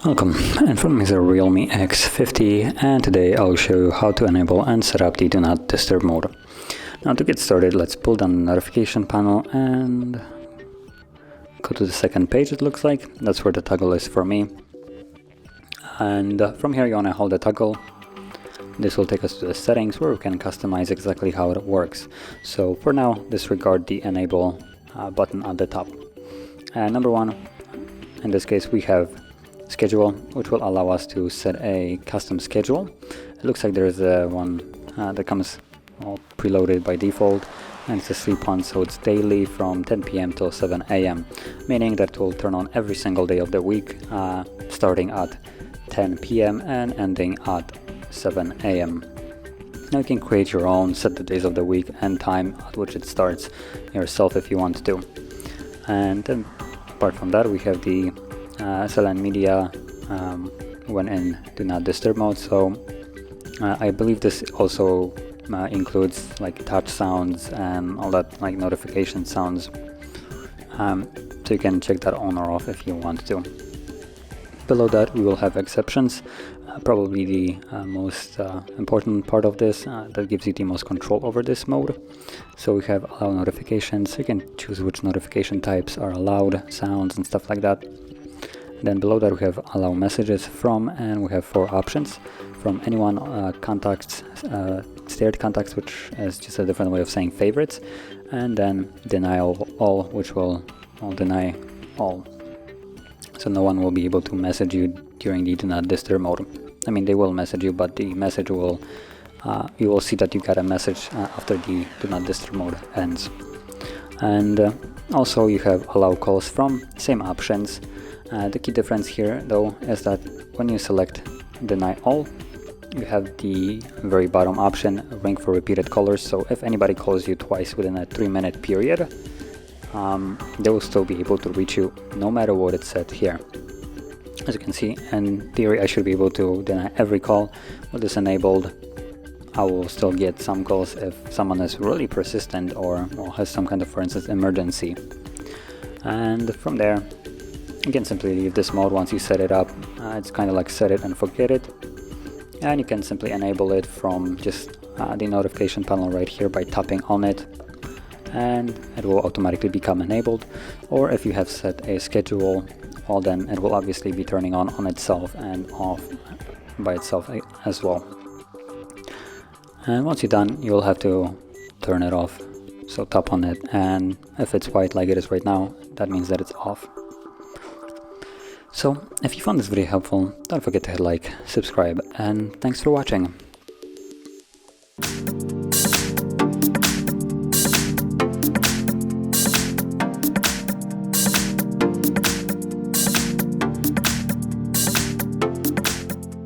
Welcome, in front of me is a REALME X50, and today I'll show you how to enable and set up the Do Not Disturb mode. Now to get started, let's pull down the notification panel and go to the second page. It looks like that's where the toggle is for me, and from here you want to hold the toggle. This will take us to the settings where we can customize exactly how it works. So for now, disregard the enable button at the top. Number one, in this case we have schedule, which will allow us to set a custom schedule. It looks like there is one that comes all preloaded by default, and it's a sleep one, so it's daily from 10 p.m. till 7 a.m. meaning that it will turn on every single day of the week, starting at 10 p.m. and ending at 7 a.m. Now you can create your own, set the days of the week and time at which it starts yourself if you want to. And then apart from that, we have the SLN media when in Do Not Disturb mode. So I believe this also includes like touch sounds and all that, like notification sounds. So you can check that on or off if you want to. Below that we will have exceptions, probably the most important part of this, that gives you the most control over this mode. So we have allow notifications. You can choose which notification types are allowed, sounds and stuff like that. Then below that we have allow messages from, and we have 4 options: from anyone, contacts, shared contacts, which is just a different way of saying favorites, and then deny all, which will deny all. So no one will be able to message you during the Do Not Disturb mode. I mean, they will message you, but the message will, you will see that you got a message after the Do Not Disturb mode ends. And also you have allow calls from, same options. The key difference here though is that when you select deny all, you have the very bottom option, ring for repeated callers. So if anybody calls you twice within a 3-minute period, they will still be able to reach you no matter what it's set here. As you can see, in theory I should be able to deny every call. With this enabled, I will still get some calls if someone is really persistent or has some kind of, for instance, emergency. And from there you can simply leave this mode once you set it up. It's kind of like set it and forget it, and you can simply enable it from just the notification panel right here by tapping on it, and it will automatically become enabled. Or if you have set a schedule, well, then it will obviously be turning on itself and off by itself as well. And once you're done, you'll have to turn it off. So tap on it, and if it's white like it is right now, that means that it's off. So if you found this video helpful, don't forget to hit like, subscribe, and thanks for watching.